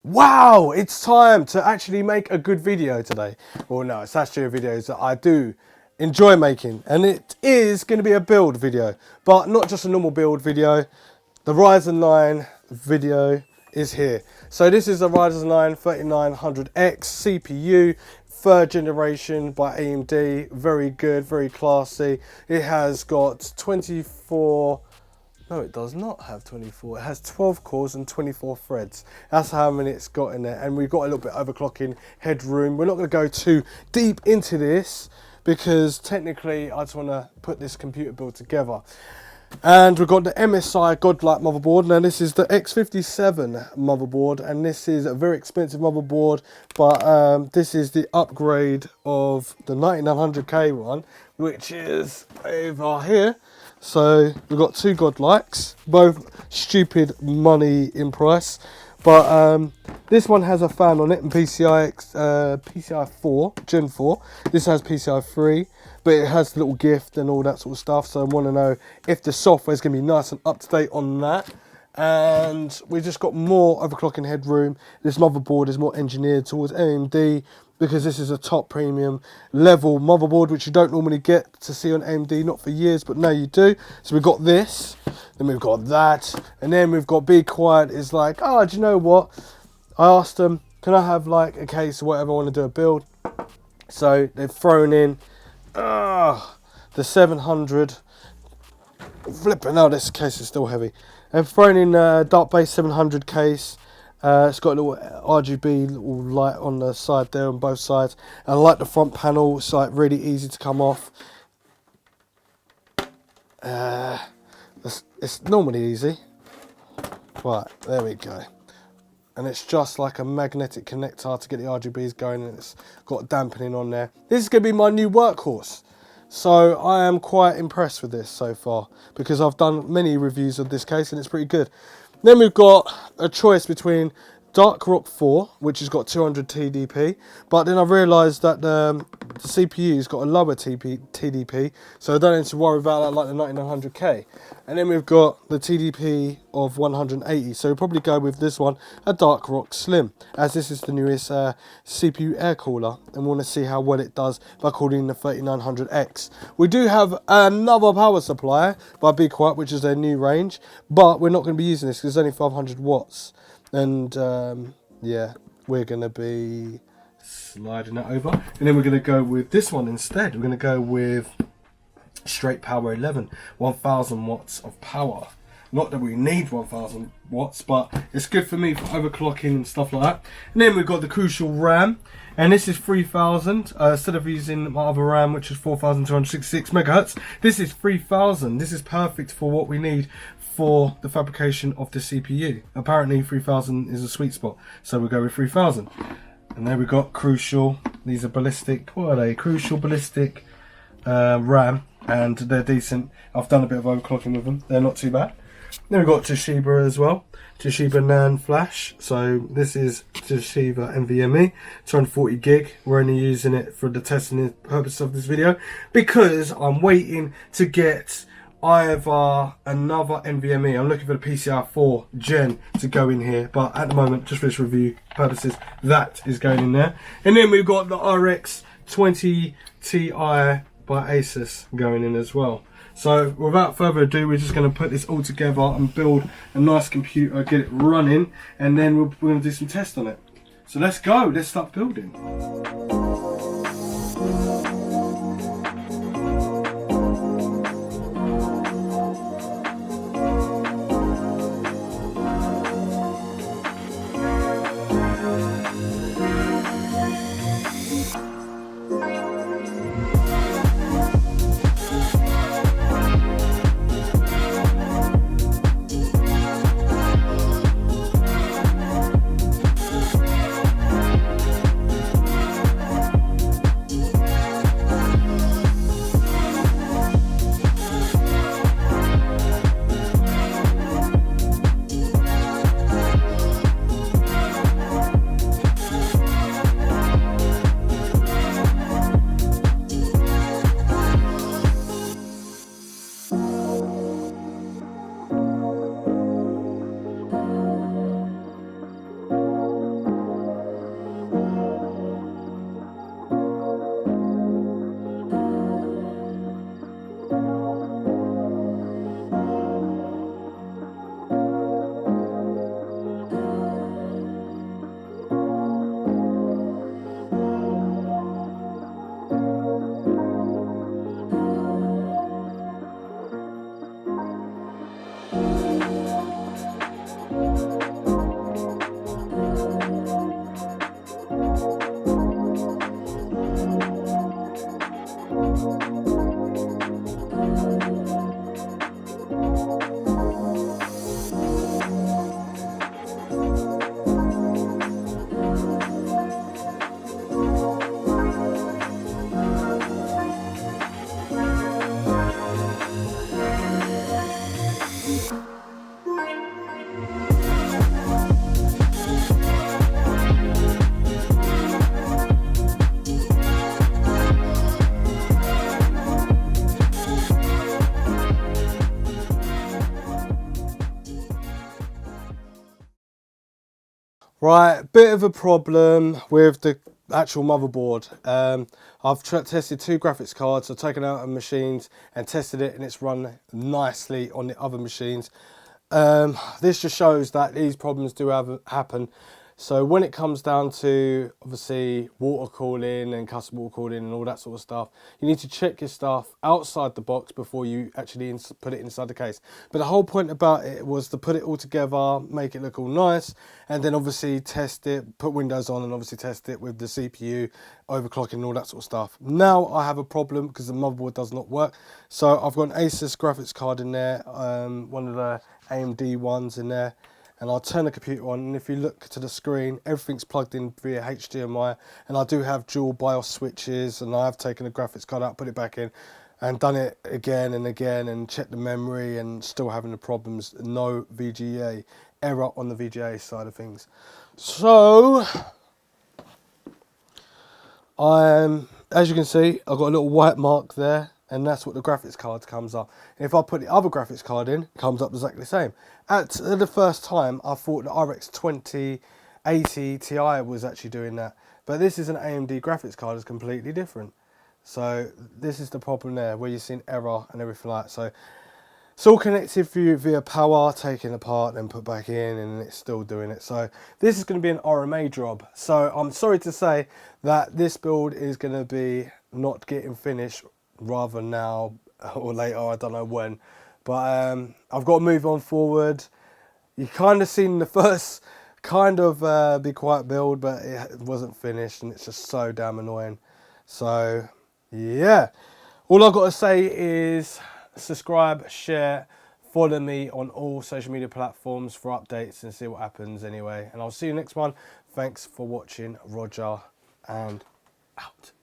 Wow, it's time to actually make a good video today. Well, no, it's actually a video that I do enjoy making, and it is going to be a build video, but not just a normal build video. The Ryzen 9 video is here. So this is a Ryzen 9 3900X CPU, third generation by AMD. Very good, very classy. It has got 24... No, it does not have 24. It has 12 cores and 24 threads. That's how many it's got in there. And we've got a little bit of overclocking headroom. We're not going to go too deep into this because technically I just want to put this computer build together. And we've got the MSI GODLIKE motherboard. Now this is the X570 motherboard, and this is a very expensive motherboard, but this is the upgrade of the 9900K one, which is over here. So we've got two GODLIKEs, both stupid money in price, but this one has a fan on it and PCI 4, Gen 4. This has PCI 3, but it has the little gift and all that sort of stuff. So I want to know if the software is going to be nice and up to date on that. And we just got more overclocking headroom. This motherboard is more engineered towards AMD because this is a top premium level motherboard, which you don't normally get to see on AMD, not for years, but now you do. So we've got this, then we've got that, and then we've got Be Quiet is like, oh, do you know what? I asked them, can I have like a case or whatever, I want to do a build. So they've thrown in the 700. Flipping, no, this case is still heavy. They've thrown in a Dark Base 700 case. It's got a little RGB little light on the side there on both sides. And I like the front panel. It's like really easy to come off. It's normally easy. Right, there we go. And it's just like a magnetic connector to get the RGBs going, and it's got dampening on there. This is going to be my new workhorse. So I am quite impressed with this so far because I've done many reviews of this case and it's pretty good. Then we've got a choice between Dark Rock 4, which has got 200 TDP, but then I realised that the CPU's got a lower TDP, so I don't need to worry about that like the 9900K. And then we've got the TDP of 180, so we'll probably go with this one, a Dark Rock Slim, as this is the newest CPU air cooler, and we want to see how well it does by calling the 3900X. We do have another power supply by Be Quiet, which is their new range, but we're not going to be using this because it's only 500 watts. And yeah, we're going to be sliding it over, and then we're going to go with this one instead. We're going to go with straight power 11, 1000 watts of power. Not that we need 1000 watts, but it's good for me for overclocking and stuff like that. And then we've got the crucial RAM, and this is 3000 instead of using my other RAM, which is 4266 megahertz. This is 3000. This is perfect for what we need for the fabrication of the CPU. Apparently 3000 is a sweet spot, so we'll go with 3000. And there we got crucial. These are ballistic. What are they? Crucial ballistic RAM, and they're decent. I've done a bit of overclocking with them. They're not too bad. Then we've got Toshiba as well. Toshiba NAND flash. So this is Toshiba NVMe, 240 gig. We're only using it for the testing purpose of this video because I'm waiting to get either another NVMe. I'm looking for the PCI 4 Gen to go in here, but at the moment, just for this review purposes, that is going in there. And then we've got the RX 20 Ti by Asus going in as well. So without further ado, we're just going to put this all together and build a nice computer, get it running, and then we're going to do some tests on it. So let's go, let's start building. Right, bit of a problem with the actual motherboard. I've tested 2 graphics cards, I've taken out of machines and tested it, and it's run nicely on the other machines. This just shows that these problems do happen. So when it comes down to obviously water cooling and custom water cooling and all that sort of stuff, you need to check your stuff outside the box before you actually put it inside the case. But the whole point about it was to put it all together, make it look all nice, and then obviously test it, put Windows on and obviously test it with the CPU, overclocking and all that sort of stuff. Now I have a problem because the motherboard does not work. So I've got an Asus graphics card in there, one of the AMD ones in there, and I'll turn the computer on, and if you look to the screen, everything's plugged in via HDMI, and I do have dual BIOS switches, and I've taken the graphics card out, put it back in, and done it again and again, and checked the memory, and still having the problems. No VGA error on the VGA side of things. So as you can see, I've got a little white mark there, and that's what the graphics card comes up. And if I put the other graphics card in, it comes up exactly the same. At the first time, I thought the RX 2080 Ti was actually doing that, but this is an AMD graphics card, it's completely different. So this is the problem there, where you're seeing error and everything like that. So it's all connected for you via power, taken apart, then put back in, and it's still doing it. So this is going to be an RMA job. So I'm sorry to say that this build is going to be not getting finished, rather now or later, I don't know when. But I've got to move on forward. You kind of seen the first kind of be quiet build, but it wasn't finished, and it's just so damn annoying. So yeah, all I've got to say is subscribe, share, follow me on all social media platforms for updates and see what happens anyway. And I'll see you next one. Thanks for watching. Roger and out.